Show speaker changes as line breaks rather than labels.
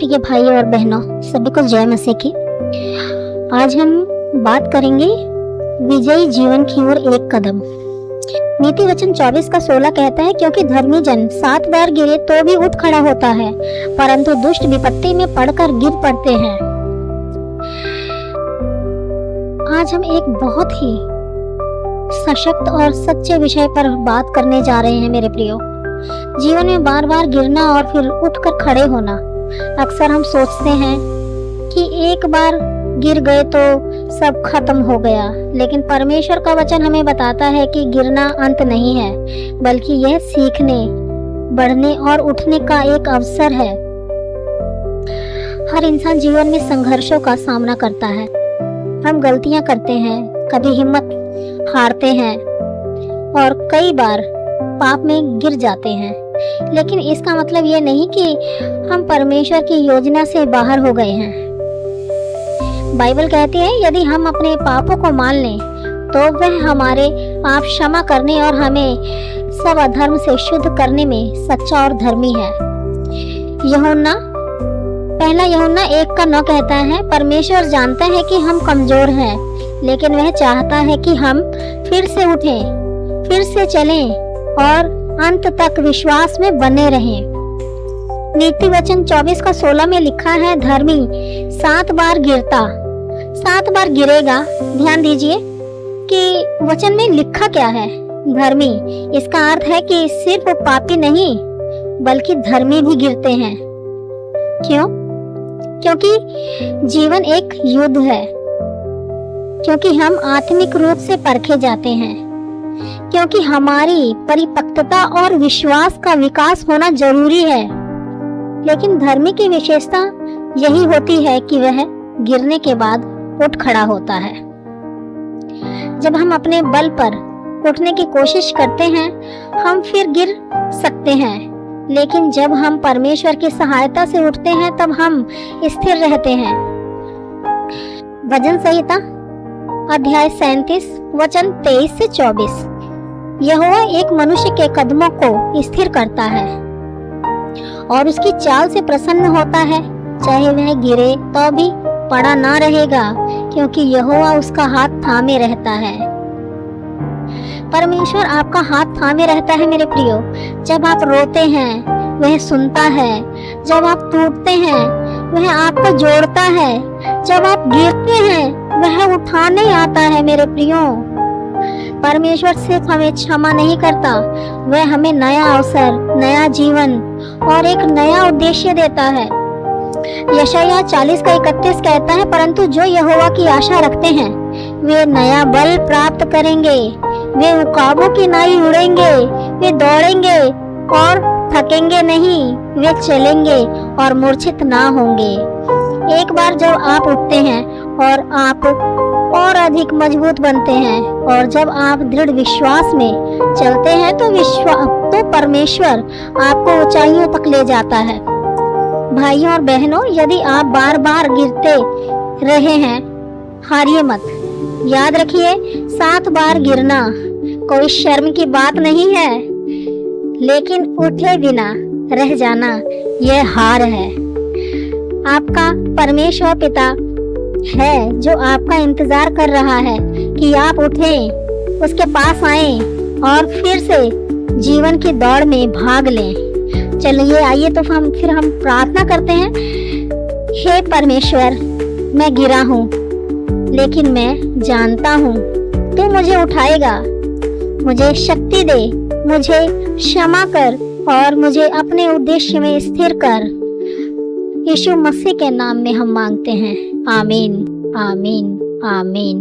प्रिय भाई और बहनों, सभी को जय मसीह की। आज हम बात करेंगे विजयी जीवन की ओर एक कदम। नीति वचन 24 का 16 कहता है, क्योंकि धर्मी जन 7 बार गिरे तो भी उठ खड़ा होता है, परंतु दुष्ट विपत्ति में पड़कर गिर पड़ते हैं। आज हम एक बहुत ही सशक्त और सच्चे विषय पर बात करने जा रहे हैं मेरे प्रियो। जीवन में बार बार गिरना और फिर उठकर खड़े होना। अक्सर हम सोचते हैं कि एक बार गिर गए तो सब खत्म हो गया, लेकिन परमेश्वर का वचन हमें बताता है कि गिरना अंत नहीं है, बल्कि यह सीखने, बढ़ने और उठने का एक अवसर है। हर इंसान जीवन में संघर्षों का सामना करता है। हम गलतियां करते हैं, कभी हिम्मत हारते हैं और कई बार पाप में गिर जाते हैं, लेकिन इसका मतलब ये नहीं कि हम परमेश्वर की योजना से बाहर हो गए हैं। बाइबल कहती है, यदि हम अपने पापों को मान लें तो वह हमारे पाप क्षमा करने और हमें सब अधर्म से शुद्ध करने में सच्चा और धर्मी है। पहला यूहन्ना 1:9 कहता है, परमेश्वर जानता है कि हम कमजोर हैं, लेकिन वह चाहता है कि हम फिर से उठें, फिर से चलें और अंत तक विश्वास में बने रहें। नीति वचन 24 का 16 में लिखा है, धर्मी 7 बार गिरता, 7 बार गिरेगा। ध्यान दीजिए कि वचन में लिखा क्या है, धर्मी। इसका अर्थ है कि सिर्फ पापी नहीं बल्कि धर्मी भी गिरते हैं। क्यों? क्योंकि जीवन एक युद्ध है, क्योंकि हम आत्मिक रूप से परखे जाते हैं, क्योंकि हमारी परिपक्वता और विश्वास का विकास होना जरूरी है। लेकिन धर्मी की विशेषता यही होती है कि वह गिरने के बाद उठ खड़ा होता है। जब हम अपने बल पर उठने की कोशिश करते हैं, हम फिर गिर सकते हैं, लेकिन जब हम परमेश्वर की सहायता से उठते हैं तब हम स्थिर रहते हैं। भजन संहिता अध्याय 37 वचन 23 से 24। यहोवा एक मनुष्य के कदमों को स्थिर करता है और उसकी चाल से प्रसन्न होता है। चाहे वह गिरे तो भी पड़ा ना रहेगा, क्योंकि यहोवा उसका हाथ थामे रहता है। परमेश्वर आपका हाथ थामे रहता है मेरे प्रियो। जब आप रोते हैं वह सुनता है, जब आप टूटते हैं वह आपको जोड़ता है, जब आप गिरते हैं वह उठाने आता है मेरे प्रियो। परमेश्वर सिर्फ हमें क्षमा नहीं करता, वह हमें नया अवसर, नया जीवन और एक नया उद्देश्य देता है। यशायाह 40:31 कहता है, परंतु जो यहोवा की आशा रखते हैं वे नया बल प्राप्त करेंगे, वे उकाबों की नाई उड़ेंगे, वे दौड़ेंगे और थकेंगे नहीं, वे चलेंगे और मूर्छित ना होंगे। एक बार जब आप उठते हैं और आप और अधिक मजबूत बनते हैं, और जब आप दृढ़ विश्वास में चलते हैं तो परमेश्वर आपको ऊंचाइयों तक ले जाता है। भाइयों और बहनों, यदि आप बार बार गिरते रहे हैं, हारिए मत। याद रखिए, 7 बार गिरना कोई शर्म की बात नहीं है, लेकिन उठे बिना रह जाना यह हार है। आपका परमेश्वर पिता है जो आपका इंतजार कर रहा है कि आप उठें, उसके पास आएं और फिर से जीवन की दौड़ में भाग लें। चलिए आइए तो हम प्रार्थना करते हैं। हे परमेश्वर, मैं गिरा हूँ, लेकिन मैं जानता हूँ तू मुझे उठाएगा। मुझे शक्ति दे, मुझे क्षमा कर और मुझे अपने उद्देश्य में स्थिर कर। यीशु मसीह के नाम में हम मांगते हैं। आमीन, आमीन, आमीन।